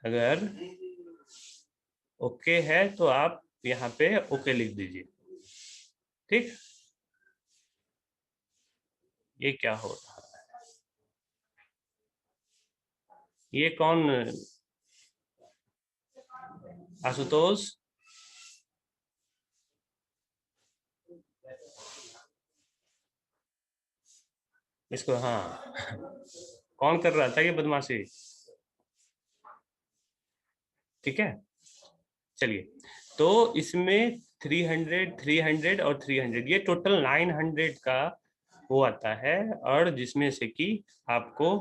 अगर ओके है तो आप यहाँ पे ओके लिख दीजिए। ठीक, ये क्या हो रहा है? ये कौन? आशुतोष, इसको हाँ कौन कर रहा था ये बदमाशी? ठीक है, चलिए। तो इसमें 300, 300 और 300, ये टोटल 900 का वो आता है। और जिसमें से कि आपको,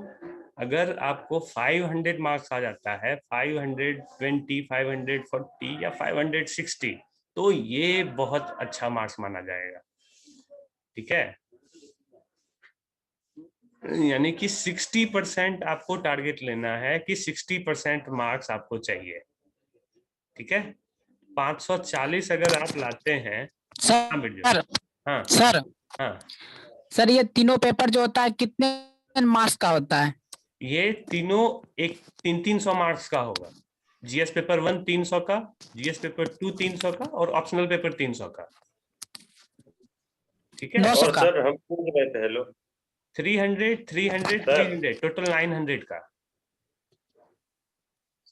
अगर आपको 500 मार्क्स आ जाता है, 520, 540 या 560, तो ये बहुत अच्छा मार्क्स माना जाएगा। ठीक है, यानी कि 60% आपको टारगेट लेना है कि 60% मार्क्स आपको चाहिए। ठीक है, 540 अगर आप लाते हैं। हाँ बिरजू, सर हाँ सर हाँ, सर ये तीनों पेपर जो होता है कितने मार्क्स का होता है? ये तीनों एक 300 मार्क्स का होगा। जीएस पेपर 1 300 का, जीएस पेपर 2 300 का, और ऑप्शनल पेपर 300 का। ठीक है, 900 और का। सर हम पूछ रहे थे, हेलो 300, 300, सर 300, टोटल 900 का।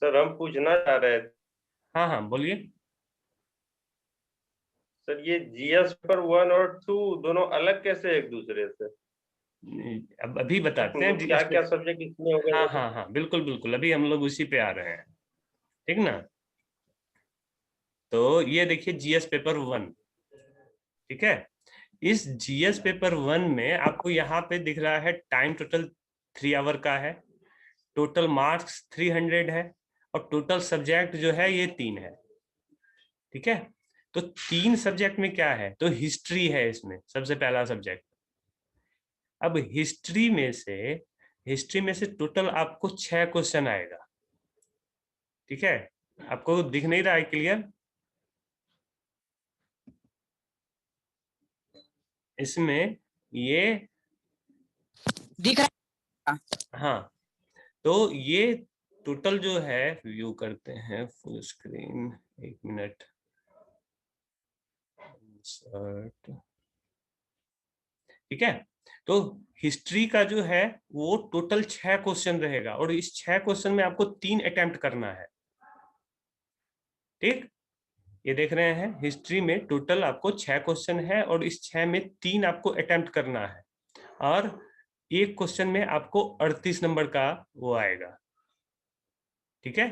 सर हम पूछना चाह रहे थे हाँ हाँ बोलिए। सर, ये जीएस पेपर 1 और 2 दोनों अलग कैसे एक दूसरे से? अब अभी बताते हैं मतलब क्या जीएस क्या पेपर। सब्जेक्ट इसमें हो गए हाँ जैसे? हाँ हाँ, बिल्कुल बिल्कुल, अभी हम लोग उसी पे आ रहे हैं। ठीक ना, तो ये देखिए जीएस पेपर 1। ठीक है, इस जीएस पेपर 1 में आपको यहाँ पे दिख रहा है टाइम टोटल 3 आवर का है, टोटल मार्क्स 300 है, और टोटल सब्जेक्ट जो है ये 3 है। ठीक है, तो 3 सब्जेक्ट में क्या है, तो हिस्ट्री है इसमें सबसे पहला सब्जेक्ट। अब हिस्ट्री में से टोटल आपको 6 क्वेश्चन आएगा। ठीक है, आपको दिख नहीं रहा है क्लियर? इसमें ये दिख रहा है? हाँ, तो ये टोटल जो है, व्यू करते हैं फुल स्क्रीन, 1 मिनट। ठीक है, तो हिस्ट्री का जो है वो टोटल 6 क्वेश्चन रहेगा, और इस 6 क्वेश्चन में आपको 3 अटेम्प्ट करना है। ठीक, ये देख रहे हैं, हिस्ट्री में टोटल आपको 6 क्वेश्चन है, और इस 6 में 3 आपको अटेम्प्ट करना है, और एक क्वेश्चन में आपको 38 नंबर का वो आएगा। ठीक है,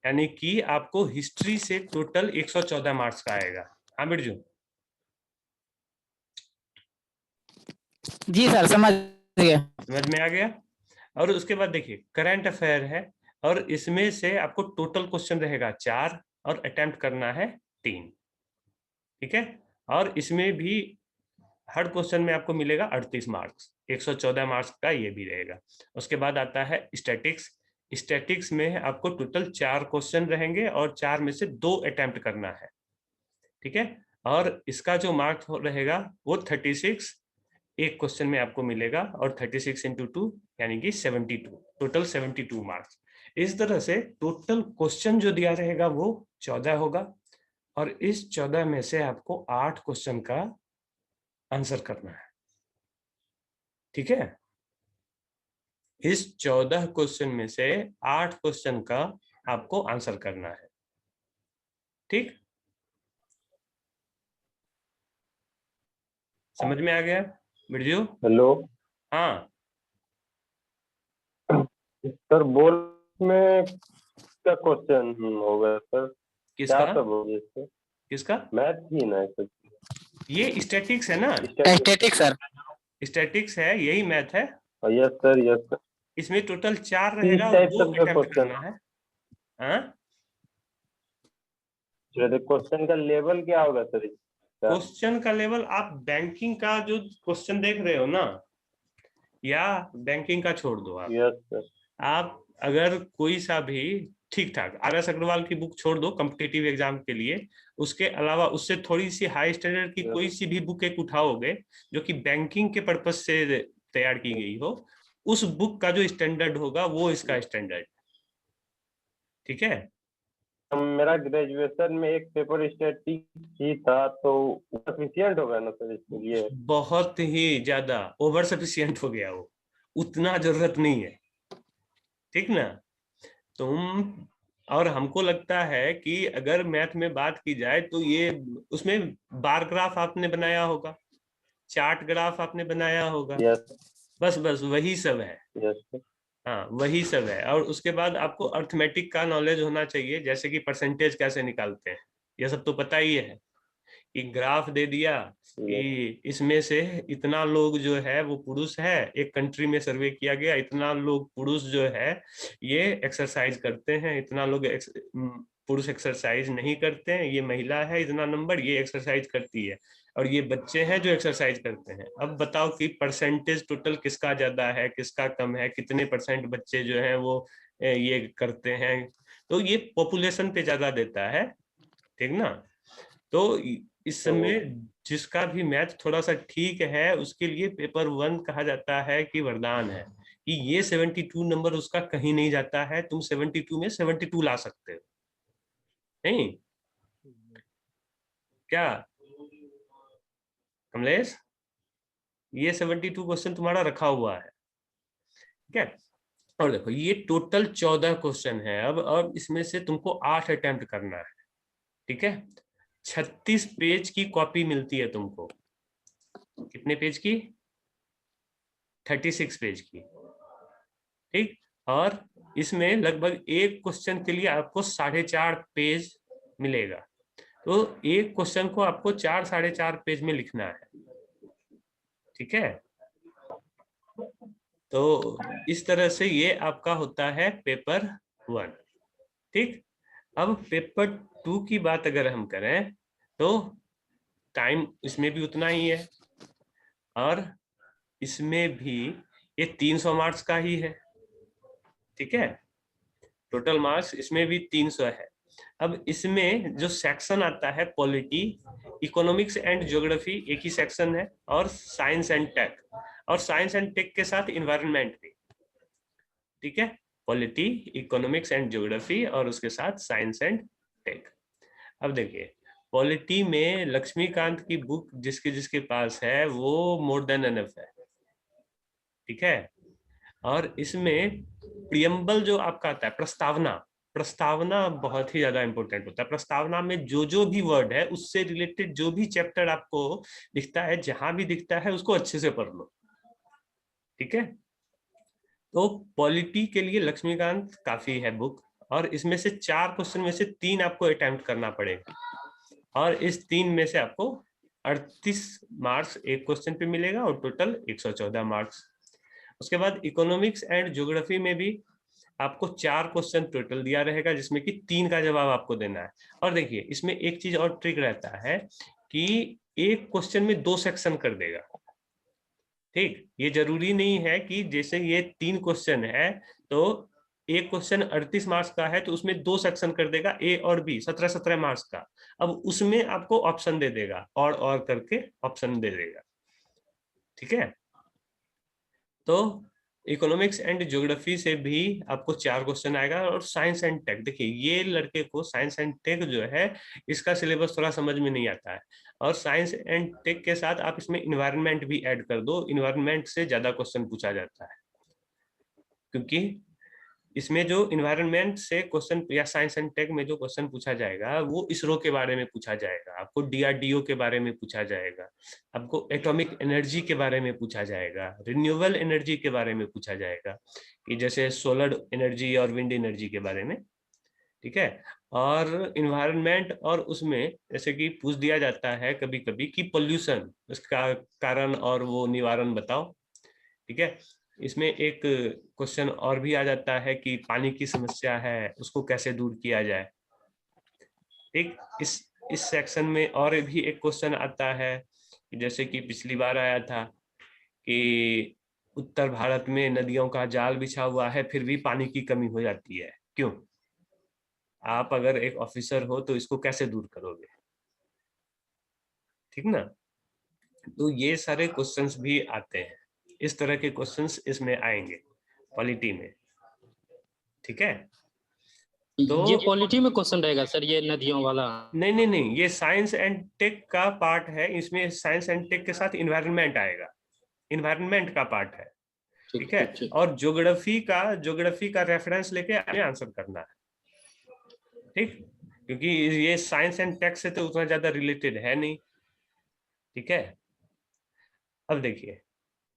यानी कि आपको हिस्ट्री से टोटल 114 मार्क्स का आएगा। हाँ बिरजू, जी सर, समझ गए। समझ में आ गया? और उसके बाद देखिए करंट अफेयर है, और इसमें से आपको टोटल क्वेश्चन रहेगा 4, और अटेम्प्ट करना है 3। ठीक है, और इसमें भी हर क्वेश्चन में आपको मिलेगा 38 मार्क्स, 114 मार्क्स का ये भी रहेगा। उसके बाद आता है स्टैटिक्स। स्टैटिक्स में आपको टोटल 4 क्वेश्चन रहेंगे, और 4 में से 2 अटेम्प्ट करना है। ठीक है, और इसका जो मार्क्स रहेगा वो 36 एक क्वेश्चन में आपको मिलेगा, और 36 इंटू 2 यानी कि 72, टोटल 72 मार्क्स। इस तरह से टोटल क्वेश्चन जो दिया रहेगा वो 14 होगा, और इस 14 में से आपको 8 क्वेश्चन का आंसर करना है। ठीक है, इस 14 क्वेश्चन में से 8 क्वेश्चन का आपको आंसर करना है। ठीक, समझ में आ गया बिरजू? हेलो हाँ, सर, बोल में क्या क्वेश्चन होगा सर? क्या किसका सब होगा इससे? किसका? मैथ ही ना है सर? ये स्टैटिक्स है ना, स्टैटिक्स सर। स्टैटिक्स है, यही मैथ है। Yes sir, yes sir. इसमें टोटल 4 किस रहेगा और टाइप 2 का अटेम्प्ट क्वेश्चन? करना है। हाँ, क्वेश्चन का लेवल क्या होगा सर इसका? क्वेश्चन का लेवल, आप बैंकिंग का जो क्वेश्चन देख रहे हो ना, या बैंकिंग का छोड़ दो, यस सर। आप अगर कोई सा भी ठीक ठाक RS अग्रवाल की बुक छोड़ दो कॉम्पिटिटिव एग्जाम के लिए, उसके अलावा उससे थोड़ी सी हाई स्टैंडर्ड की कोई सी भी बुक एक उठाओगे जो कि बैंकिंग के पर्पज से तैयार की गई हो, उस बुक का जो स्टैंडर्ड होगा वो इसका स्टैंडर्ड। ठीक है, मेरा ग्रेजुएशन में एक पेपर स्टैटिस्टिक्स ही था, तो सफिशियंट होगा ना सर इसके लिए? बहुत ही ज्यादा ओवर सफिशियंट हो गया वो, उतना जरूरत नहीं है। ठीक ना? तुम, और हमको लगता है कि अगर मैथ में बात की जाए तो ये उसमें बार ग्राफ आपने बनाया होगा, चार्ट ग्राफ आपने बनाया होगा, यस। बस बस वही सब है। Yes sir. हाँ वही सब है। और उसके बाद आपको अर्थमेटिक का नॉलेज होना चाहिए, जैसे कि परसेंटेज कैसे निकालते हैं, ये सब तो पता ही है। कि ग्राफ दे दिया कि इसमें से इतना लोग जो है वो पुरुष है, एक कंट्री में सर्वे किया गया, इतना लोग पुरुष जो है ये एक्सरसाइज करते हैं, इतना लोग पुरुष एक्सरसाइज नहीं करते हैं, ये महिला है इतना नंबर ये एक्सरसाइज करती है, और ये बच्चे हैं जो एक्सरसाइज करते हैं। अब बताओ कि परसेंटेज टोटल किसका ज्यादा है किसका कम है, कितने परसेंट बच्चे जो है वो ये करते हैं, तो ये पॉपुलेशन पे ज्यादा देता है। ठीक ना? तो इस समय जिसका भी मैथ थोड़ा सा ठीक है उसके लिए पेपर 1 कहा जाता है कि वरदान है, कि ये 72 नंबर उसका कहीं नहीं जाता है, तुम 72 में 72 ला सकते हो। नहीं क्या कमलेश? ये 72 क्वेश्चन तुम्हारा रखा हुआ है। ठीक है, और देखो ये टोटल 14 क्वेश्चन है। अब इसमें से तुमको 8 अटेम्प्ट करना है। ठीक है, 36 पेज की कॉपी मिलती है तुमको। कितने पेज की? 36 पेज की। ठीक, और इसमें लगभग एक क्वेश्चन के लिए आपको 4.5 पेज मिलेगा, तो एक क्वेश्चन को आपको 4-4.5 पेज में लिखना है। ठीक है, तो इस तरह से ये आपका होता है पेपर 1। ठीक, अब पेपर 2 की बात अगर हम करें तो टाइम इसमें भी उतना ही है, और इसमें भी ये 300 मार्क्स का ही है। ठीक है, टोटल मार्क्स इसमें भी 300 है। अब इसमें जो सेक्शन आता है पॉलिटी, इकोनॉमिक्स एंड ज्योग्राफी एक ही सेक्शन है, और साइंस एंड टेक, और साइंस एंड टेक के साथ इन्वायरमेंट भी। ठीक है, पॉलिटी, इकोनॉमिक्स एंड ज्योग्राफी और उसके साथ साइंस एंड टेक। अब देखिए पॉलिटी में लक्ष्मीकांत की बुक जिसके जिसके पास है वो मोर देन एनफ है। ठीक है, और इसमें प्रियम्बल जो आपका आता है, प्रस्तावना, प्रस्तावना बहुत ही ज्यादा इंपॉर्टेंट होता है। प्रस्तावना में जो जो भी वर्ड है उससे रिलेटेड जो भी चैप्टर आपको दिखता है, जहां भी दिखता है उसको अच्छे से पढ़ लो। ठीक है, तो पॉलिटी के लिए लक्ष्मीकांत काफी है बुक, और इसमें से 4 क्वेश्चन में से 3 आपको अटेम्प्ट करना पड़ेगा, और इस 3 में से आपको 38 मार्क्स एक क्वेश्चन पे मिलेगा, और टोटल 114 मार्क्स। उसके बाद इकोनॉमिक्स एंड ज्योग्राफी में भी आपको 4 क्वेश्चन टोटल दिया रहेगा, जिसमें कि 3 का जवाब आपको देना है। और देखिए इसमें एक चीज और ट्रिक रहता है कि एक क्वेश्चन में 2 सेक्शन कर देगा। ठीक, ये जरूरी नहीं है कि जैसे ये 3 क्वेश्चन है तो एक क्वेश्चन 38 मार्क्स का है तो उसमें 2 सेक्शन कर देगा, ए और बी, 17-17 मार्क्स का। अब उसमें आपको ऑप्शन दे देगा, और करके ऑप्शन दे देगा। ठीक है, तो इकोनॉमिक्स एंड ज्योग्राफी से भी आपको 4 क्वेश्चन आएगा, और साइंस एंड टेक, देखिए ये लड़के को साइंस एंड टेक जो है इसका सिलेबस थोड़ा समझ में नहीं आता है, और साइंस एंड टेक के साथ आप इसमें इन्वायरमेंट भी ऐड कर दो, इन्वायरमेंट से ज्यादा क्वेश्चन पूछा जाता है, क्योंकि इसमें जो इन्वायरमेंट से क्वेश्चन या साइंस एंड टेक में जो क्वेश्चन पूछा जाएगा वो इसरो के बारे में पूछा जाएगा, आपको डीआरडीओ के बारे में पूछा जाएगा, आपको एटॉमिक एनर्जी के बारे में पूछा जाएगा, रिन्यूएबल एनर्जी के बारे में पूछा जाएगा, कि जैसे सोलर एनर्जी और विंड एनर्जी के बारे में। ठीक है, और इन्वायरमेंट, और उसमें जैसे कि पूछ दिया जाता है कभी कभी कि पोल्यूशन, उसका कारण और वो निवारण बताओ। ठीक है, इसमें एक क्वेश्चन और भी आ जाता है कि पानी की समस्या है उसको कैसे दूर किया जाए। ठीक, इस सेक्शन में और भी एक क्वेश्चन आता है, जैसे कि पिछली बार आया था कि उत्तर भारत में नदियों का जाल बिछा हुआ है फिर भी पानी की कमी हो जाती है, क्यों? आप अगर एक ऑफिसर हो तो इसको कैसे दूर करोगे? ठीक ना? तो ये सारे क्वेश्चंस भी आते हैं। इस तरह के क्वेश्चंस इसमें आएंगे पॉलिटी में, ठीक है। तो ये पॉलिटी में क्वेश्चन रहेगा सर, ये नदियों वाला? नहीं नहीं नहीं, ये साइंस एंड टेक का पार्ट है, इसमें साइंस एंड टेक के साथ इन्वायरमेंट आएगा, इन्वायरमेंट का पार्ट है, ठीक है। और ज्योग्राफी का रेफरेंस लेके हमें आंसर करना है, ठीक, क्योंकि ये साइंस एंड टेक से तो उतना ज्यादा रिलेटेड है नहीं, ठीक है। अब देखिए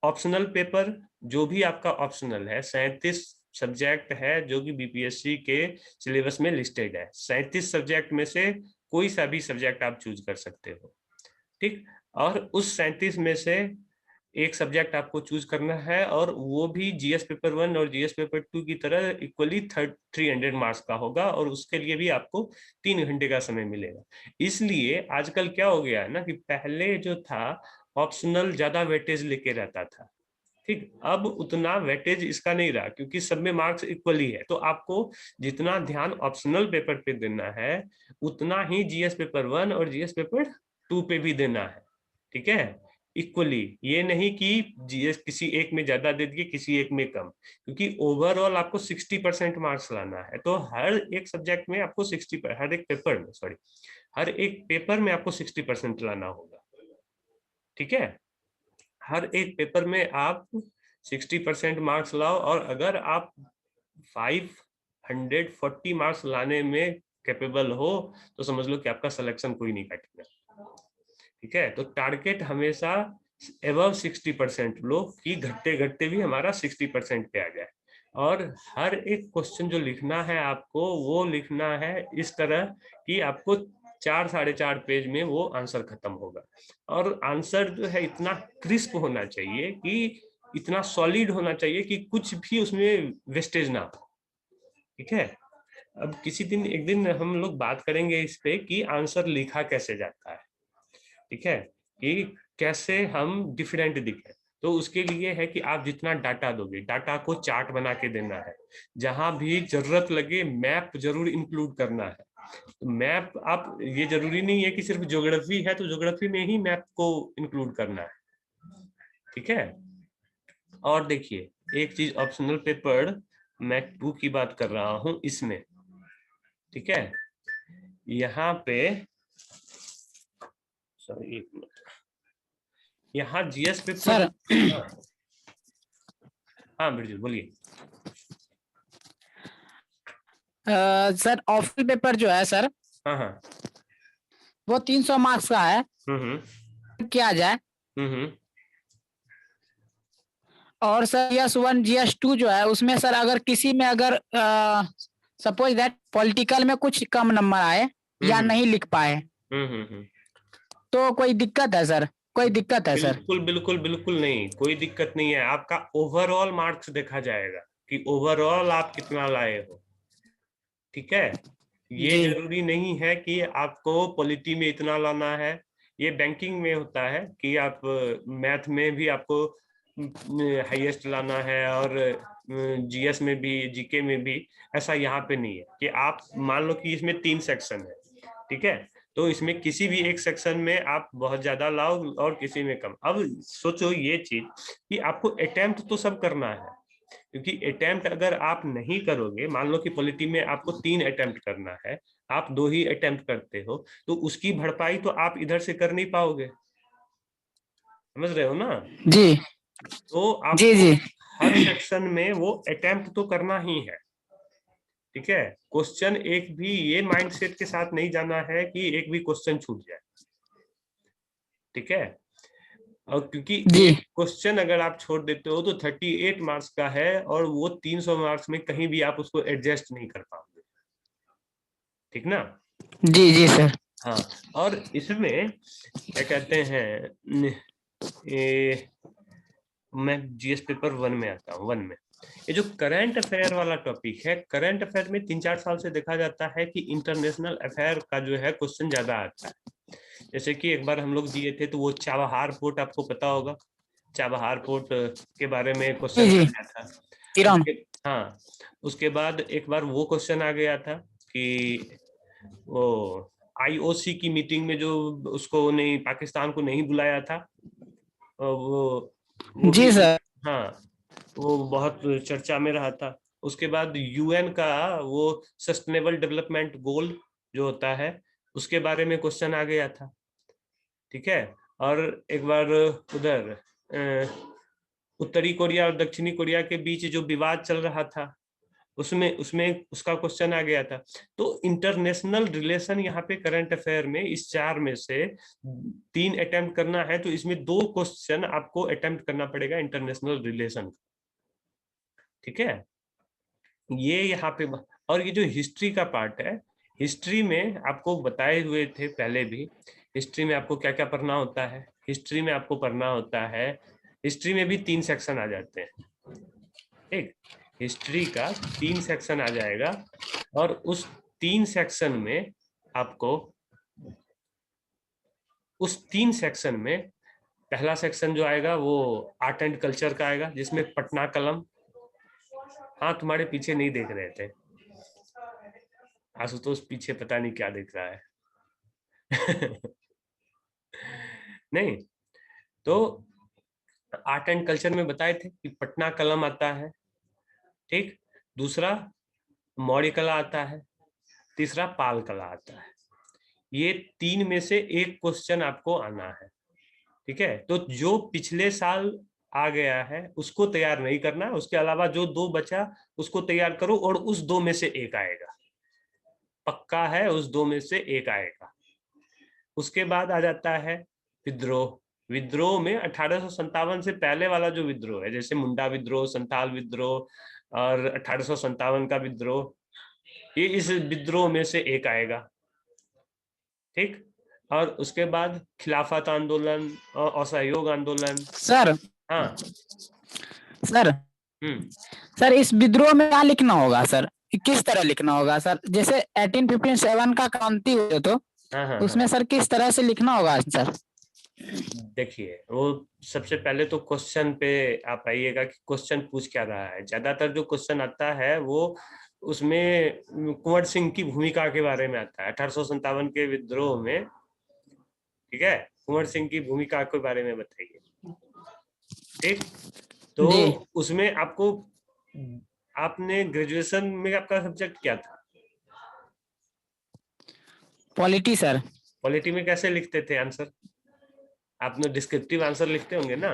ऑप्शनल पेपर, जो भी आपका ऑप्शनल है, 37 सब्जेक्ट है जो कि बीपीएससी के सिलेबस में लिस्टेड है। 37 सब्जेक्ट में से कोई सा भी सब्जेक्ट आप चूज कर सकते हो, ठीक। और उस 37 में से एक सब्जेक्ट आपको चूज करना है, और वो भी जीएस पेपर 1 और जीएस पेपर 2 की तरह इक्वली 300 मार्क्स का होगा, और उसके लिए भी आपको 3 घंटे का समय मिलेगा। इसलिए आजकल क्या हो गया है ना कि पहले जो था ऑप्शनल ज्यादा वेटेज लेके रहता था, ठीक, अब उतना वेटेज इसका नहीं रहा, क्योंकि सब में मार्क्स इक्वली है। तो आपको जितना ध्यान ऑप्शनल पेपर पे देना है उतना ही जीएस पेपर 1 और जीएस पेपर 2 पे भी देना है, ठीक है, इक्वली। ये नहीं कि जीएस किसी एक में ज्यादा दे दिए किसी एक में कम, क्योंकि ओवरऑल आपको 60% मार्क्स लाना है। तो हर एक सब्जेक्ट में आपको 60, हर एक पेपर में, सॉरी, हर एक पेपर में आपको 60% लाना होगा, ठीक है। हर एक पेपर में आप 60% मार्क्स लाओ, और अगर आप 540 मार्क्स लाने में कैपेबल हो तो समझ लो कि आपका सिलेक्शन कोई नहीं काटेगा, ठीक है। तो टारगेट हमेशा एबव 60% लो, कि घटते घटते भी हमारा 60% पे आ जाए। और हर एक क्वेश्चन जो लिखना है आपको, वो लिखना है इस तरह कि आपको 4-4.5 पेज में वो आंसर खत्म होगा। और आंसर जो है इतना क्रिस्प होना चाहिए, कि इतना सॉलिड होना चाहिए कि कुछ भी उसमें वेस्टेज ना हो, ठीक है। अब किसी दिन एक दिन हम लोग बात करेंगे इस पे कि आंसर लिखा कैसे जाता है, ठीक है, कि कैसे हम डिफरेंट दिखे। तो उसके लिए है कि आप जितना डाटा दोगे, डाटा को चार्ट बना के देना है, जहां भी जरूरत लगे मैप जरूर इंक्लूड करना है। तो मैप, आप, ये जरूरी नहीं है कि सिर्फ ज्योग्राफी है तो ज्योग्राफी में ही मैप को इंक्लूड करना है, ठीक है। और देखिए एक चीज, ऑप्शनल पेपर मैं 2 की बात कर रहा हूं इसमें, ठीक है, यहाँ पे, सॉरी एक मिनट, यहाँ जीएस पेपर सर हाँ बिरजू बोलिए। सर ऑप्शनल पेपर जो है सर, हाँ हाँ, वो 300 मार्क्स का है, किया जाए। और सर GS1 GS2 जो है उसमें सर अगर किसी में अगर सपोज दैट पॉलिटिकल में कुछ कम नंबर आए या नहीं लिख पाए, तो कोई दिक्कत है सर? कोई दिक्कत है सर? बिल्कुल बिल्कुल बिल्कुल नहीं, कोई दिक्कत नहीं है। आपका ओवरऑल मार्क्स देखा जाएगा कि ओवरऑल आप कितना लाए हो, ठीक है। ये जी। जरूरी नहीं है कि आपको पॉलिटी में इतना लाना है। ये बैंकिंग में होता है कि आप मैथ में भी आपको हाईएस्ट लाना है, और जीएस में भी, जीके में भी। ऐसा यहाँ पे नहीं है कि आप मान लो कि इसमें 3 सेक्शन है, ठीक है, तो इसमें किसी भी एक सेक्शन में आप बहुत ज्यादा लाओ और किसी में कम। अब सोचो ये चीज कि आपको अटेम्प्ट तो सब करना है, क्योंकि अटेम्प्ट अगर आप नहीं करोगे, मान लो कि पॉलिटी में आपको 3 अटेम्प्ट करना है, आप 2 ही अटेम्प्ट करते हो, तो उसकी भरपाई तो आप इधर से कर नहीं पाओगे, समझ रहे हो ना। जी तो आपको जी जी हर सेक्शन में वो अटेम्प्ट तो करना ही है, ठीक है। क्वेश्चन एक भी ये माइंडसेट के साथ नहीं जाना है कि एक भी क्वेश्चन छूट जाए, ठीक है। और क्योंकि एक क्वेश्चन अगर आप छोड़ देते हो तो 38 मार्क्स का है, और वो 300 मार्क्स में कहीं भी आप उसको एडजस्ट नहीं कर पाओगे, ठीक ना। जी जी सर। हाँ, और इसमें क्या कहते हैं, मैं जीएस पेपर 1 में आता हूँ। 1 में ये जो करंट अफेयर वाला टॉपिक है, करंट अफेयर में 3-4 साल से देखा जाता है कि इंटरनेशनल अफेयर का जो है क्वेश्चन ज्यादा आता है। जैसे कि एक बार हम लोग दिए थे, तो वो चाबहार पोर्ट आपको पता होगा, चाबहार पोर्ट के बारे में क्वेश्चन आया था। हाँ, उसके बाद एक बार वो क्वेश्चन आ गया था कि वो आईओसी की मीटिंग में जो उसको नहीं, पाकिस्तान को नहीं बुलाया था, वो जी सर। हाँ, वो बहुत चर्चा में रहा था। उसके बाद यूएन का वो सस्टेनेबल डेवलपमेंट गोल जो होता है उसके बारे में क्वेश्चन आ गया था, ठीक है। और एक बार उधर उत्तरी कोरिया और दक्षिणी कोरिया के बीच जो विवाद चल रहा था उसमें उसमें उसका क्वेश्चन आ गया था। तो इंटरनेशनल रिलेशन यहाँ पे करंट अफेयर में इस 4 में से 3 अटेम्प्ट करना है, तो इसमें 2 क्वेश्चन आपको अटेम्प्ट करना पड़ेगा इंटरनेशनल रिलेशन, ठीक है। ये यहाँ पे और ये जो हिस्ट्री का पार्ट है, हिस्ट्री में आपको बताए हुए थे पहले भी, हिस्ट्री में आपको क्या क्या पढ़ना होता है। हिस्ट्री में आपको पढ़ना होता है, हिस्ट्री में भी 3 सेक्शन आ जाते हैं, ठीक। हिस्ट्री का 3 सेक्शन आ जाएगा और उस 3 सेक्शन में आपको पहला सेक्शन जो आएगा वो आर्ट एंड कल्चर का आएगा, जिसमें पटना कलम, हाँ तुम्हारे पीछे नहीं देख रहे थे आशुतोष, पीछे पता नहीं क्या दिख रहा है नहीं, तो आर्ट एंड कल्चर में बताए थे कि पटना कलम आता है, ठीक। दूसरा मौर्य कला आता है, तीसरा पाल कला आता है। ये 3 में से एक क्वेश्चन आपको आना है, ठीक है। तो जो पिछले साल आ गया है उसको तैयार नहीं करना, उसके अलावा जो 2 बचा उसको तैयार करो और उस 2 में से एक आएगा, पक्का है, उस 2 में से एक आएगा। उसके बाद आ जाता है विद्रोह। विद्रोह में 1857 से पहले वाला जो विद्रोह है, जैसे मुंडा विद्रोह, संथाल विद्रोह और 1857 का विद्रोह, ये इस विद्रोह में से एक आएगा, ठीक। और उसके बाद खिलाफत आंदोलन और असहयोग आंदोलन। सर हाँ सर सर इस विद्रोह में क्या लिखना होगा सर, किस तरह लिखना होगा सर? जैसे 1857 का क्रांति हुआ तो हाँ उसमें सर किस तरह से लिखना होगा सर? देखिए, वो सबसे पहले तो क्वेश्चन पे आप आइएगा कि क्वेश्चन पूछ क्या रहा है। ज्यादातर जो क्वेश्चन आता है वो उसमें कुंवर सिंह की भूमिका के बारे में आता है, 1857 के विद्रोह में, ठीक है। कुंवर सिंह की भूमिका के बारे में बताइए, ठीक। तो उसमें आपको, आपने ग्रेजुएशन में आपका सब्जेक्ट क्या था? Polity sir. पॉलिटी में कैसे लिखते थे आंसर? आपने डिस्क्रिप्टिव आंसर लिखते होंगे ना।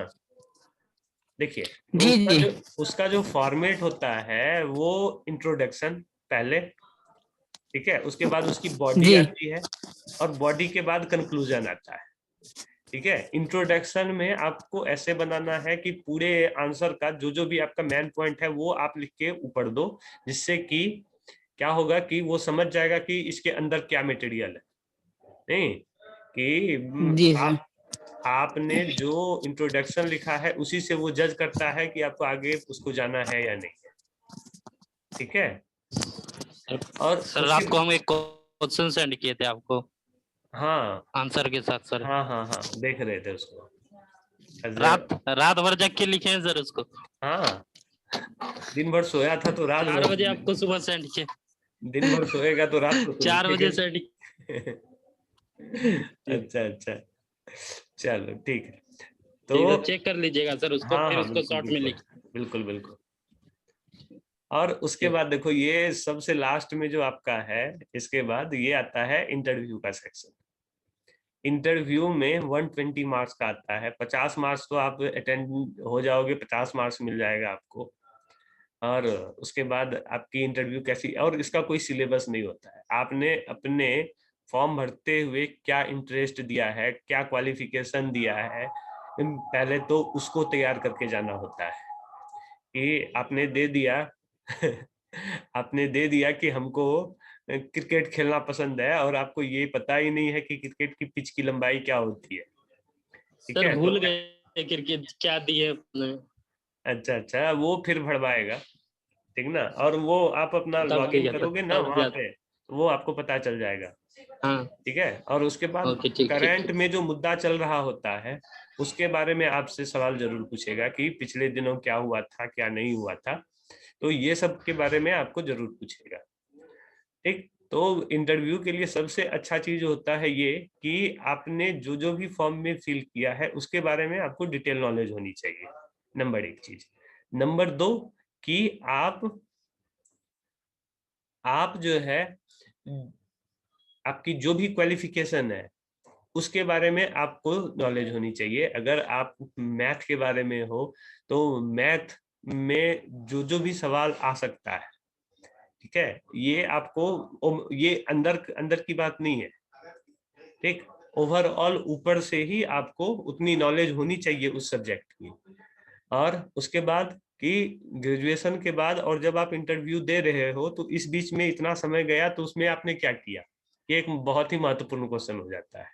देखिए, जी उसका जो फॉर्मेट होता है वो इंट्रोडक्शन पहले, ठीक है, उसके बाद उसकी बॉडी आती है और बॉडी के बाद कंक्लूजन आता है, ठीक है। इंट्रोडक्शन में आपको ऐसे बनाना है कि पूरे आंसर का जो जो भी आपका मेन पॉइंट है वो आप लिख के ऊपर दो, जिससे कि क्या होगा कि वो समझ जाएगा कि इसके अंदर क्या मटेरियल है। नहीं कि आपने जो इंट्रोडक्शन लिखा है उसी से वो जज करता है कि आपको आगे उसको जाना है या नहीं, ठीक है। और सर रात को हम एक क्वेश्चन सेंड किए थे आपको, हाँ आंसर के साथ सर। हाँ देख रहे थे उसको, रात भर जग के लिखे हैं सर उसको। हाँ, दिन भर सोया था तो रात 4 बजे आपको सुबह सेंड किए। दिन भर सोएगा तो रात को 4 बजे सेंड। अच्छा चलो ठीक है, तो चेक कर लीजिएगा सर उसको, फिर उसको शॉर्ट में लिख। बिल्कुल। और उसके बाद देखो, ये सबसे लास्ट में जो आपका है, इसके बाद ये आता है इंटरव्यू का सेक्शन। इंटरव्यू में 120 मार्क्स का आता है, 50 मार्क्स तो आप अटेंड हो जाओगे, 50 मार्क्स मिल जाएगा आपको। और उसके बाद आपकी इंटरव्यू कैसी, और इसका कोई सिलेबस नहीं होता है, आपने अपने फॉर्म भरते हुए क्या इंटरेस्ट दिया है, क्या क्वालिफिकेशन दिया है, पहले तो उसको तैयार करके जाना होता है कि आपने दे दिया आपने दे दिया कि हमको क्रिकेट खेलना पसंद है और आपको ये पता ही नहीं है कि क्रिकेट की पिच की लंबाई क्या होती है, ठीक है। भूल गए क्रिकेट क्या दिए अपने। अच्छा वो फिर भरवाएगा, ठीक ना। और वो आप अपना लॉगिन करोगे ना वहां पे, वो आपको पता चल जाएगा, ठीक है। और उसके बाद करंट में जो मुद्दा चल रहा होता है उसके बारे में आपसे सवाल जरूर पूछेगा कि पिछले दिनों क्या हुआ था, क्या नहीं हुआ था, तो ये सब के बारे में आपको जरूर पूछेगा, ठीक। तो इंटरव्यू के लिए सबसे अच्छा चीज होता है ये कि आपने जो जो भी फॉर्म में फिल किया है उसके बारे में आपको डिटेल नॉलेज होनी चाहिए, नंबर 1 चीज। नंबर 2 कि आप जो है आपकी जो भी क्वालिफिकेशन है उसके बारे में आपको नॉलेज होनी चाहिए। अगर आप मैथ के बारे में हो तो मैथ में जो जो भी सवाल आ सकता है, ठीक है, ये आपको, ये अंदर की बात नहीं है, ठीक, ओवरऑल ऊपर से ही आपको उतनी नॉलेज होनी चाहिए उस सब्जेक्ट की। और उसके बाद कि ग्रेजुएशन के बाद और जब आप इंटरव्यू दे रहे हो तो इस बीच में इतना समय गया तो उसमें आपने क्या किया, ये एक बहुत ही महत्वपूर्ण क्वेश्चन हो जाता है,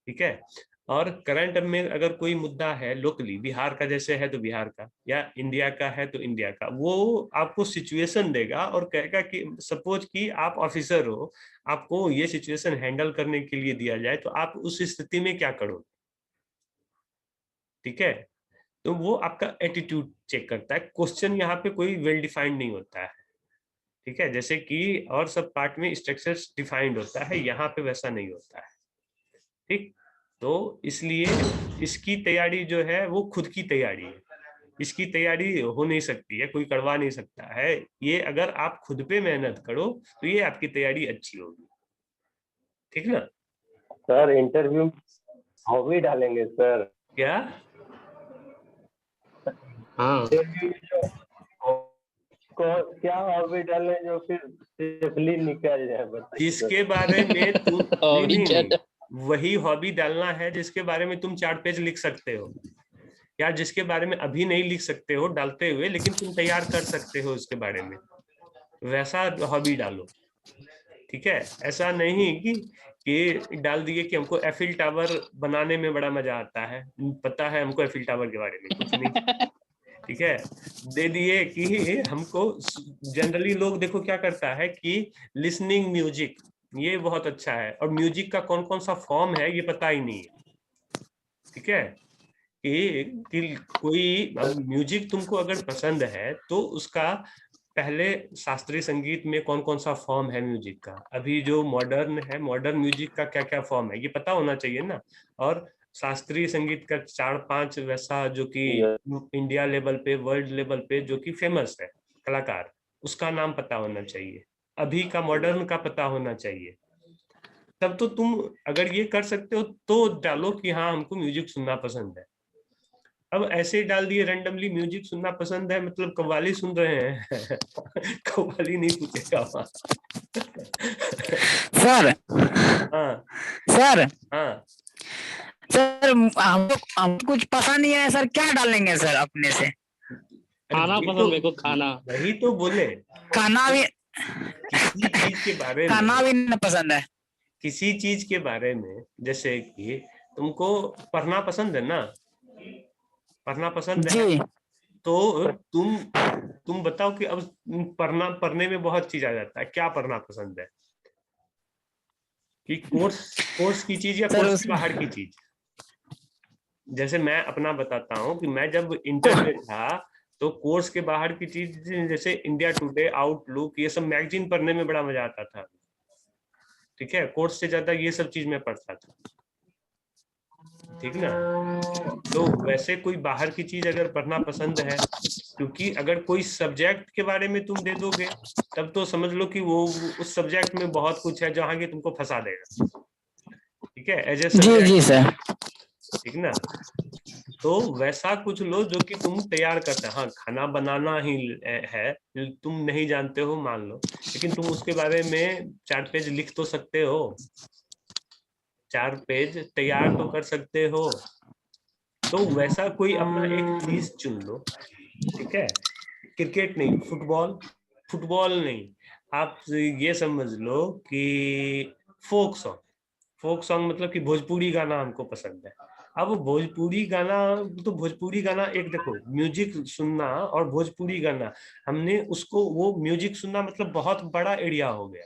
ठीक है। और करंट में अगर कोई मुद्दा है लोकली, बिहार का जैसे है तो बिहार का, या इंडिया का है तो इंडिया का, वो आपको सिचुएशन देगा और कहेगा कि सपोज कि आप ऑफिसर हो, आपको ये सिचुएशन हैंडल करने के लिए दिया जाए तो आप उस स्थिति में क्या करोगे, ठीक है। तो वो आपका एटीट्यूड चेक करता है। क्वेश्चन यहाँ पे कोई वेल डिफाइंड नहीं होता है, ठीक है, जैसे कि और सब पार्ट में स्ट्रक्चर्स डिफाइंड होता है, यहाँ पे वैसा नहीं होता है, ठीक। तो इसलिए इसकी तैयारी जो है वो खुद की तैयारी है, इसकी तैयारी हो नहीं सकती है, कोई करवा नहीं सकता है। ये अगर आप खुद पे मेहनत करो तो ये आपकी तैयारी अच्छी होगी, ठीक ना। सर इंटरव्यू हॉबी डालेंगे सर? क्या? हाँ इंटरव्यू क्या हॉबी डालें जो फिर सेफली निकल जाए, बताइए। जिसके बारे में तुम और नहीं क्या नहीं, वही हॉबी डालना है जिसके बारे में तुम 4 पेज लिख सकते हो, या जिसके बारे में अभी नहीं लिख सकते हो डालते हुए, लेकिन तुम तैयार कर सकते हो उसके बारे में, वैसा हॉबी डालो, ठीक है। ऐसा नहीं कि डाल दिए कि हमको एफिल टावर बनाने में बड़ा मजा आता है, पता है हमको एफिल टावर के बारे में कुछ नहीं, ठीक है। दे दिए कि हमको, जनरली लोग देखो क्या करता है कि लिसनिंग म्यूजिक ये बहुत अच्छा है, और म्यूजिक का कौन कौन सा फॉर्म है ये पता ही नहीं है, ठीक है। कि कोई म्यूजिक तुमको अगर पसंद है तो उसका पहले शास्त्रीय संगीत में कौन कौन सा फॉर्म है म्यूजिक का, अभी जो मॉडर्न है मॉडर्न म्यूजिक का क्या क्या फॉर्म है ये पता होना चाहिए ना। और शास्त्रीय संगीत का 4-5 वैसा जो कि इंडिया लेवल पे वर्ल्ड लेवल पे जो कि फेमस है कलाकार, उसका नाम पता होना चाहिए, अभी का मॉडर्न का पता होना चाहिए। तब तो तुम अगर ये कर सकते हो तो डालो कि हाँ हमको म्यूजिक सुनना पसंद है। अब ऐसे ही डाल दिए रैंडमली म्यूजिक सुनना पसंद है मतलब कव्वाली सुन रहे हैं कव्वाली नहीं पूछेगा वहाँ सर हाँ सर हाँ। सर हम कुछ पसंद नहीं है सर, क्या डालेंगे सर अपने से? खाना वही पसंद तो मेरे को, खाना। वही तो बोले, खाना भी किसी चीज के बारे में, खाना भी नहीं पसंद है। किसी चीज के बारे में, जैसे कि तुमको पढ़ना पसंद है ना, पढ़ना पसंद है, जी तो तुम बताओ कि अब पढ़ने में बहुत चीज आ जाता है, क्या पढ़ना पसंद है, कि कोर्स की चीज या सर कोर्स के उसमें बाहर की चीज। जैसे मैं अपना बताता हूँ कि मैं जब इंटर में था तो कोर्स के बाहर की चीज जैसे इंडिया टुडे, आउटलुक, ये सब मैगजीन पढ़ने में बड़ा मजा आता था, ठीक है, कोर्स से ज्यादा ये सब चीज मैं पढ़ता था, ठीक ना। तो वैसे कोई बाहर की चीज अगर पढ़ना पसंद है, क्योंकि अगर कोई सब्जेक्ट के बारे में तुम दे दोगे तब तो समझ लो कि वो उस सब्जेक्ट में बहुत कुछ है जहां के तुमको फंसा देगा, ठीक है, एज ए जी सब्जेक्ट, जी सर। ठीक ना। तो वैसा कुछ लो जो कि तुम तैयार करते हैं, हाँ खाना बनाना ही है, तुम नहीं जानते हो मान लो, लेकिन तुम उसके बारे में 4 पेज लिख तो सकते हो, 4 पेज तैयार तो कर सकते हो। तो वैसा कोई अपना एक चीज चुन लो, ठीक है। क्रिकेट नहीं, फुटबॉल, फुटबॉल नहीं, आप ये समझ लो कि फोक सॉन्ग, फोक सॉन्ग मतलब कि भोजपुरी गाना हमको पसंद है। अब भोजपुरी गाना, तो भोजपुरी गाना एक देखो, म्यूजिक सुनना और भोजपुरी गाना, हमने उसको वो म्यूजिक सुनना मतलब बहुत बड़ा एरिया हो गया।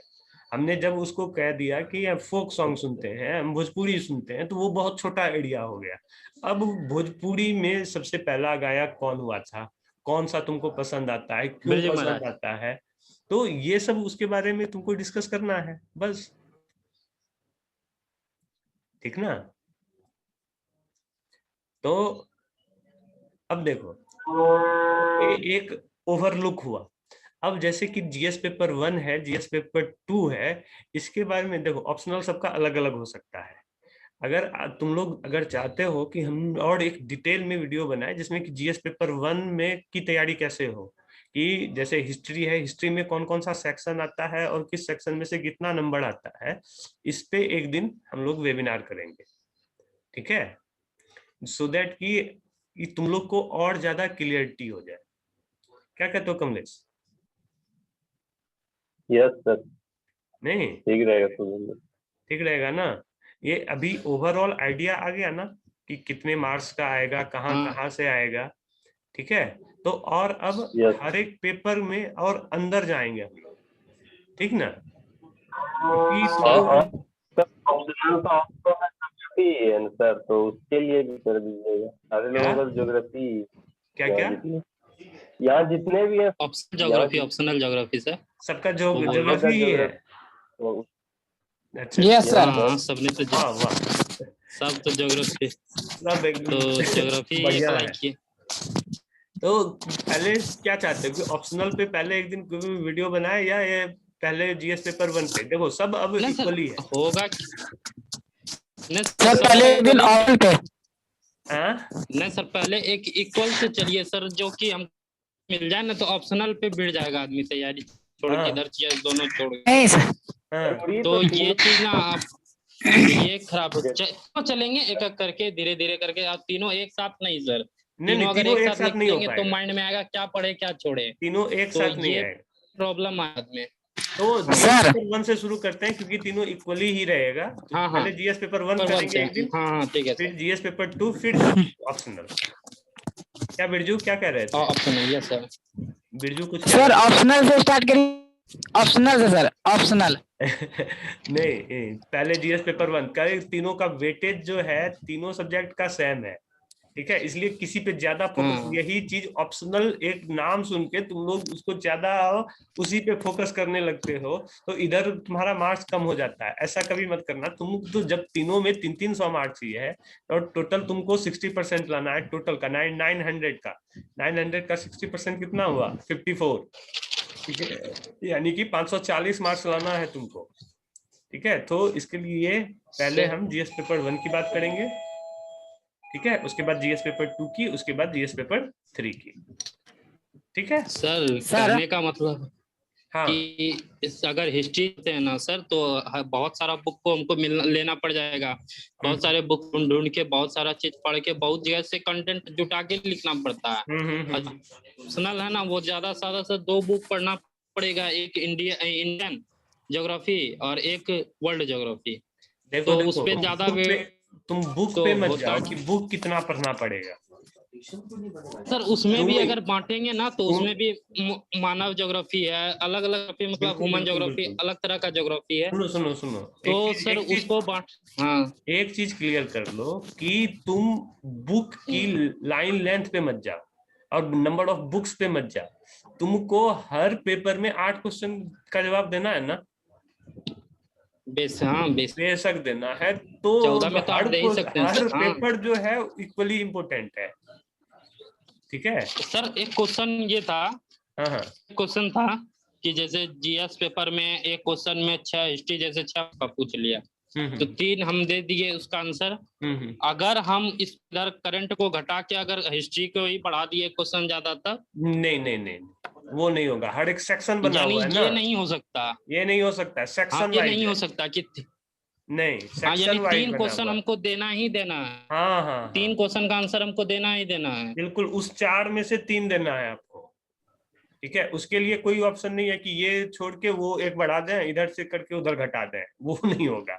हमने जब उसको कह दिया कि हम फोक सॉन्ग सुनते हैं, हम भोजपुरी सुनते हैं, तो वो बहुत छोटा एरिया हो गया। अब भोजपुरी में सबसे पहला गायक कौन हुआ था, कौन सा तुमको पसंद आता है, क्यों बिरजू पसंद महाराज। आता है, तो ये सब उसके बारे में तुमको डिस्कस करना है बस, ठीक ना। तो अब देखो एक ओवरलुक हुआ। अब जैसे कि जीएस पेपर 1 है, जीएस पेपर 2 है, इसके बारे में देखो ऑप्शनल सबका अलग अलग हो सकता है। अगर तुम लोग अगर चाहते हो कि हम और एक डिटेल में वीडियो बनाए जिसमें कि जीएस पेपर 1 में की तैयारी कैसे हो, कि जैसे हिस्ट्री है, हिस्ट्री में कौन कौन सा सेक्शन आता है और किस सेक्शन में से कितना नंबर आता है, इस पे एक दिन हम लोग वेबिनार करेंगे, ठीक है, सो दैट कि तुम लोग को और ज्यादा क्लियरिटी हो जाए। क्या कहते हो कमलेश? यस सर, नहीं ठीक रहेगा तो। ठीक रहेगा ना? ये अभी ओवरऑल आइडिया आ गया ना कि कितने मार्क्स का आएगा, कहाँ कहाँ से आएगा, ठीक है। तो और अब यस हर एक पेपर में और अंदर जाएंगे हम लोग, ठीक ना? क्योंकि है ना सर, तो उसके लिए भी कर दीजिएगा। सारे लोगों का ज्योग्राफी क्या क्या यहाँ जितने भी है optional geography, optional geography sir सबका ज्योग्राफी ही है। अच्छा यस सर। हाँ सबने तो वाह वाह, सब तो ज्योग्राफी, सब एकदम तो ज्योग्राफी बढ़िया अप्लाई है। किए। तो पहले क्या चाहते हो कि ऑप्शनल पे पहले एक दिन कोई वीडियो बनाए, या ये पहले जीएस पेपर 1 पे? देखो सब अब नहीं सर इक्वली है। होगा, नहीं सर सर पहले एक दिन ऑल पे। हाँ नहीं सर पहले एक इक्वल से चलिए सर, जो कि हम मिल जाए ना तो ऑप्शनल पे भिड़ जाएगा आदमी तैयारी छोड़ के, इधर चीज दोनों छोड़ के। नहीं सर, हाँ तो ये चीज ना आप ये खराब तो चलेंगे एक एक करके, धीरे धीरे करके। आप तीनों एक साथ नहीं सर, नहीं तीनों अगर तीनों एक एक साथ साथ लिख नहीं हो लेंगे तो पाएगा, माइंड में आएगा क्या पढ़े क्या छोड़े, तीनों एक तो साथ नहीं ये आएगा। प्रॉब्लम आदमी। तो जीएस पेपर 1 से शुरू करते हैं क्योंकि तीनों इक्वली ही रहेगा। हाँ हाँ पहले जीएस पेपर 1 पेपर 1 करेंगे से, एक दिन, हाँ हाँ ठीक है फिर सर। जीएस पेपर 2, फिर ऑप्शनल। क्या बिरजू क्या कह रहे थे? Optional yes sir. बिरजू कुछ कह सर रहे ऑप्शनल से स्टार्ट करिए, ऑप्शनल से सर, ऑप्शनल। थे? नहीं पहले जीएस पेपर 1 का तीनों का वेटेज जो है तीनों सब्जेक्ट का सेम है, ठीक है, इसलिए किसी पे ज्यादा फोकस, यही चीज ऑप्शनल एक नाम सुन के तुम लोग उसको ज्यादा उसी पे फोकस करने लगते हो, तो इधर तुम्हारा मार्क्स कम हो जाता है। ऐसा कभी मत करना। तुम तो जब तीनों में 300 मार्क्स ही है और टोटल तुमको 60% लाना है, टोटल का 900 का 900 का 60% कितना हुआ? 54, ठीक है, यानी कि 540 मार्क्स लाना है तुमको, ठीक है। तो इसके लिए पहले हम जीएस पेपर 1 की बात करेंगे, ठीक है, उसके बाद जीएस पेपर 2 की, उसके बाद जीएस पेपर 3 की, ठीक है सर कहने का मतलब हाँ कि इस अगर हिस्ट्री है ना सर, तो बहुत सारा बुक को हमको लेना पड़ जाएगा, बहुत सारे बुक ढूंढ के, बहुत सारा चीज पढ़ के, बहुत जगह से कंटेंट जुटा के लिखना पड़ता है। ऑप्शनल है ना, वो ज्यादा ज्यादा से 2 बुक पढ़ना पड़ेगा, एक इंडियन ज्योग्राफी और एक वर्ल्ड ज्योग्राफी। देखो तो उस पे ज्यादा तुम बुक तो पे मत होता जाओ कि बुक कितना पढ़ना पड़ेगा। सर, उसमें भी अगर बांटेंगे ना तो उसमें भी मानव ज्योग्राफी है, अलग अलग, मतलब ह्यूमन ज्योग्राफी अलग तरह का ज्योग्राफी है। सुनो सुनो सुनो, तो सर उसको बांट, हाँ एक चीज क्लियर कर लो कि तुम बुक की लाइन लेंथ पे मत जाओ और नंबर ऑफ बुक्स पे मत जाओ। तुमको हर पेपर में 8 क्वेश्चन का जवाब देना है ना? बेशक देना है। तो 14 में तो आप दे ही सकते हैं हर सर। हाँ पेपर जो है इक्वली इम्पोर्टेंट है, ठीक है सर, एक क्वेश्चन ये था, हाँ क्वेश्चन था कि जैसे जीएस पेपर में एक क्वेश्चन में 6 हिस्ट्री जैसे 6 का पूछ लिया, तो 3 हम दे दिए उसका आंसर। अगर हम इस इधर करंट को घटा के अगर हिस्ट्री को ही बढ़ा दिए क्वेश्चन ज्यादा, तब नहीं वो नहीं होगा। हर एक सेक्शन बना हुआ है ना, ये नहीं हो सकता, ये नहीं हो सकता, सेक्शन ये नहीं हो सकता कि नहीं, हाँ, यानी सेक्शन वाइज 3 क्वेश्चन हमको देना ही देना है। हाँ 3 क्वेश्चन का आंसर हमको देना ही देना है, बिल्कुल। उस 4 में से 3 देना है आपको, ठीक है। उसके लिए कोई ऑप्शन नहीं है कि ये छोड़ के वो एक बढ़ा दें, इधर से करके उधर घटा दें, वो नहीं होगा।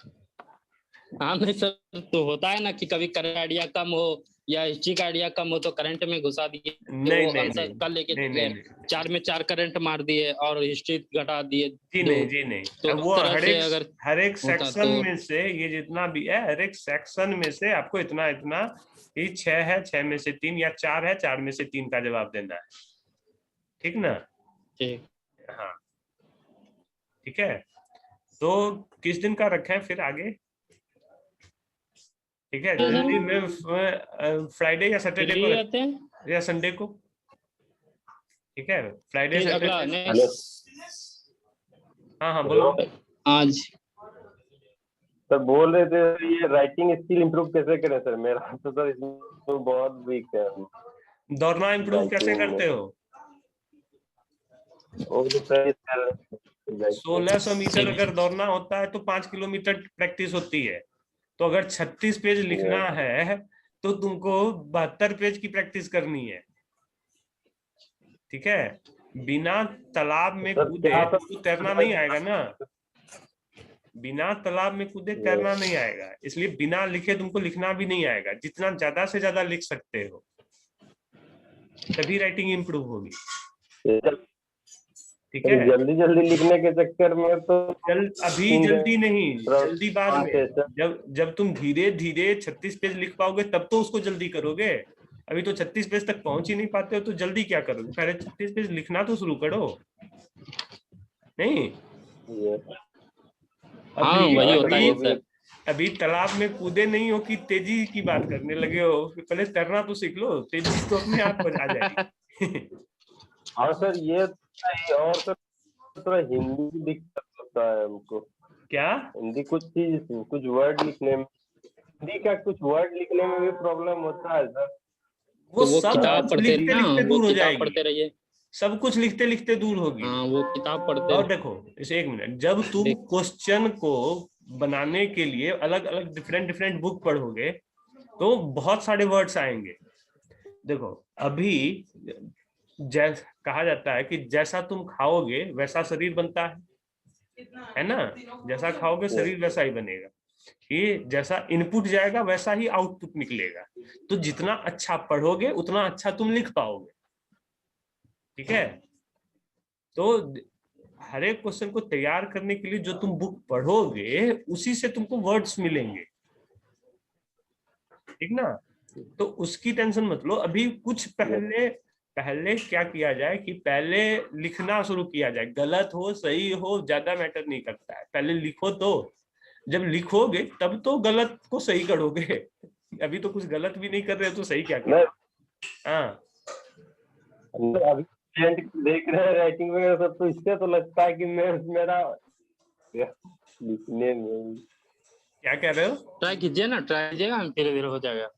हाँ नहीं सर, तो होता है ना कि कभी करंट आइडिया कम हो या हिस्ट्री का आइडिया कम हो तो करंट में घुसा दिए, नहीं वो नहीं आंसर नहीं कल लेके नहीं, गए, नहीं, 4 में 4 करंट मार दिए और हिस्ट्री घटा दिए जी 2। नहीं जी नहीं। तो वो हर एक होता सेक्शन तो में से ये जितना भी है, हर एक सेक्शन में से आपको इतना इतना, ये 6 है, 6 में से 3, या 4 है, 4 में से 3 का जवाब देना है, ठीक ना? ठीक, हाँ ठीक है। तो किस दिन का रखें फिर आगे? ठीक है, जल्दी में फ्राइडे या सैटरडे फ्री को रहते हैं। या संडे को, ठीक है, फ्राइडे फिर अगला सैटरडे। नेक्स्ट हाँ हाँ बोलो। आज सर बोल रहे थे ये राइटिंग स्किल इम्प्रूव कैसे करें सर, मेरा तो सर इसमें बहुत वीक है। दौड़ना इम्प्रूव कैसे करते हो? वो तो सही सर। 1600 मीटर अगर दौड़ना होता है तो 5 किलोमीटर प्रैक्टिस होती है। तो अगर 36 पेज लिखना है तो तुमको 72 पेज की प्रैक्टिस करनी है, ठीक है। बिना तालाब में कूदे तो तैरना नहीं आएगा ना, बिना तालाब में कूदे तैरना नहीं आएगा, इसलिए बिना लिखे तुमको लिखना भी नहीं आएगा। जितना ज्यादा से ज्यादा लिख सकते हो तभी राइटिंग इम्प्रूव होगी, ठीक है। जल्दी जल्दी लिखने के चक्कर में तो अभी जल्दी नहीं, जल्दी बाद में। जब तुम धीरे धीरे 36 पेज लिख पाओगे तब तो उसको जल्दी करोगे। अभी तो 36 पेज तक पहुंच ही नहीं पाते हो तो जल्दी क्या करोगे? पहले 36 पेज लिखना तो शुरू करो। नहीं अभी तालाब में कूदे नहीं हो कि तेजी की बात करने लगे हो, पहले तैरना तो सीख लो, तेजी तो अपने आप आ जाएगी। हाँ सर ये और सर थोड़ा हिंदी की दिक्कत होता है हमको। क्या? हिंदी कुछ वर्ड लिखने में, हिंदी का कुछ वर्ड लिखने में भी प्रॉब्लम होता है सर। वो सब किताब पढ़ते लिखते लिखते दूर हो जाएगी, पढ़ते रहिए, सब कुछ लिखते लिखते दूर होगी। हाँ वो किताब पढ़ते। और देखो इसे एक मिनट, जब तुम क्वेश्चन को बनाने के लिए अलग अलग डिफरेंट बुक पढ़ोगे तो बहुत सारे वर्ड्स आएंगे। देखो अभी कहा जाता है कि जैसा तुम खाओगे वैसा शरीर बनता है ना, जैसा खाओगे शरीर वैसा ही बनेगा, कि जैसा इनपुट जाएगा वैसा ही आउटपुट निकलेगा। तो जितना अच्छा पढ़ोगे उतना अच्छा तुम लिख पाओगे, ठीक है। तो हर एक क्वेश्चन को तैयार करने के लिए जो तुम बुक पढ़ोगे उसी से तुमको वर्ड्स मिलेंगे, ठीक ना। तो उसकी टेंशन मत लो। अभी कुछ पहले क्या किया जाए कि पहले लिखना शुरू किया जाए, गलत हो सही हो ज्यादा मैटर नहीं करता है, पहले लिखो। तो जब लिखोगे तब तो गलत को सही करोगे। अभी तो कुछ गलत भी नहीं कर रहे हो तो सही क्या कर? हाँ अभी देख रहे हैं राइटिंग वगैरह सब, तो इससे तो लगता है कि मेरा लिखने में। क्या कह रहे हो? ट्राई कीजिए ना, ट्राई कीजिएगा, धीरे धीरे हो जाएगा।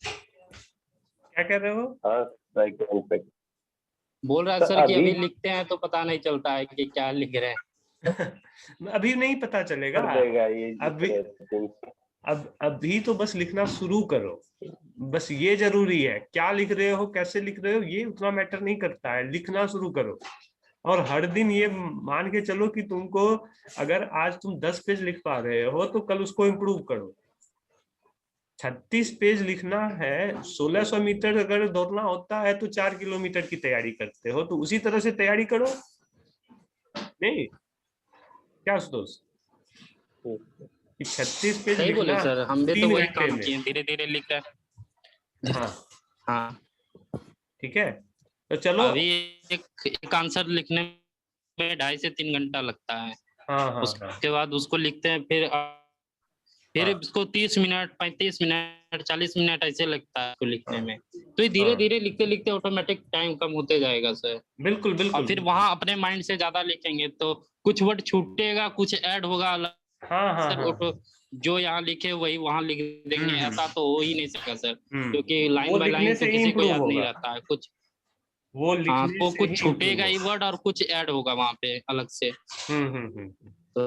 क्या कह रहे हो? हाँ बोल रहा है सर कि अभी लिखते हैं तो पता नहीं चलता है कि क्या लिख रहे हैं। अभी नहीं पता चलेगा, अभी तो बस लिखना शुरू करो। बस ये जरूरी है, क्या लिख रहे हो कैसे लिख रहे हो ये उतना मैटर नहीं करता है, लिखना शुरू करो। और हर दिन ये मान के चलो कि तुमको अगर आज तुम 10 पेज लिख पा रहे हो तो कल उसको इम्प्रूव करो। 36 पेज लिखना है, 1600 मीटर अगर दौड़ना होता है तो 4 किलोमीटर की तैयारी करते हो, तो उसी तरह से तैयारी करो। नहीं क्या दोस्त, 36 पेज सही बोले सर, हम भी तो वही काम किए, धीरे धीरे लिख रहे। हाँ हाँ ठीक है। तो चलो अभी एक आंसर लिखने में 2.5 से 3 घंटा लगता है। हाँ उसके बाद उसको लिखते हैं, फिर इसको 30 मिनट 35 मिनट 40 मिनट ऐसे लगता है उसको लिखने में। तो ये धीरे धीरे लिखते लिखते ऑटोमेटिक टाइम कम होते जाएगा सर। बिल्कुल बिल्कुल। और फिर वहां अपने माइंड से ज्यादा लिखेंगे तो कुछ वर्ड छूटेगा, कुछ ऐड होगा अलग। हाँ। जो यहाँ लिखे वही वहां लिख देंगे, ऐसा तो हो ही नहीं सकता सर, क्योंकि लाइन बाय लाइन तो किसी को याद नहीं रहता है। कुछ वो तो कुछ छूटेगा ही वर्ड और कुछ ऐड होगा वहां पे अलग से। तो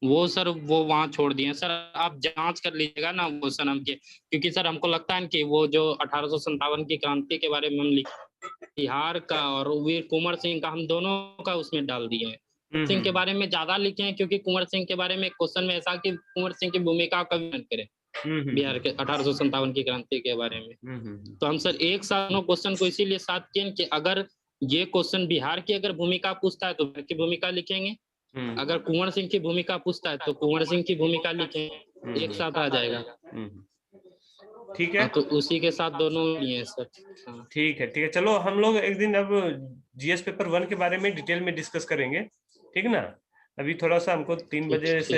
वो सर वो वहां छोड़ दिए सर, आप जांच कर लीजिएगा ना वो सनम के, क्योंकि सर हमको लगता है कि वो जो 1857 की क्रांति के बारे में हम बिहार का और वीर कुंवर सिंह का हम दोनों का उसमें डाल दिए हैं। सिंह के बारे में ज्यादा लिखे हैं क्योंकि कुंवर सिंह के बारे में क्वेश्चन में ऐसा कि कुंवर सिंह की भूमिका का वर्णन करें बिहार के 1857 की क्रांति के बारे में। तो हम सर एक साथ क्वेश्चन को इसीलिए साथ किए कि अगर ये क्वेश्चन बिहार की अगर भूमिका पूछता है तो बिहार की भूमिका लिखेंगे, अगर कुंवर सिंह की भूमिका पूछता है तो कुंवर सिंह की भूमिका लिखेंगे, एक साथ आ जाएगा। ठीक है, तो उसी के साथ दोनों लिए सर। ठीक है चलो हम लोग एक दिन अब जीएस पेपर 1 के बारे में डिटेल में डिस्कस करेंगे, ठीक ना। अभी थोड़ा सा हमको 3 बजे से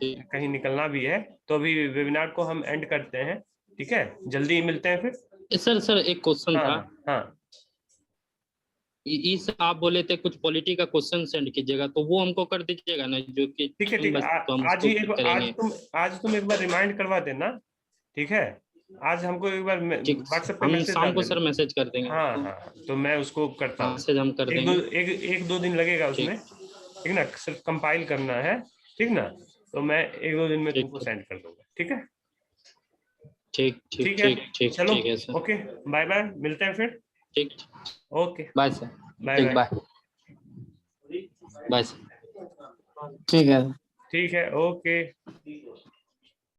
कहीं निकलना भी है, तो अभी वेबिनार को हम एंड करते हैं, ठीक है। जल्दी मिलते हैं फिर। सर एक क्वेश्चन था। हाँ इस आप बोले थे कुछ पॉलिटी का क्वेश्चन सेंड कीजिएगा, तो वो हमको कर दीजिएगा ना, जो कि ठीक है ठीक है। तो हम आज ही उसको करेंगे। आज तुम एक बार रिमाइंड करवा देना, ठीक है। आज हमको एक बार ठीक, व्हाट्सएप पे हम मैसेज शाम डाल को देना। सर मैसेज कर देंगे। हाँ हाँ, तो मैं उसको करता हूँ। मैसेज हम कर देंगे। एक दो दिन लगेगा उसमें, ठीक ना, सिर्फ कंपाइल करना है, ठीक ना। तो मैं एक दो दिन में तुमको सेंड कर दूंगा, ठीक है। ठीक ठीक ठीक है, ठीक चलो, ठीक है सर। ओके, बाय बाय, मिलते हैं फिर। ठीक, ओके, बाय सर। बाय ठीक, बाय। Bye sir. ठीक है। ठीक है, ओके।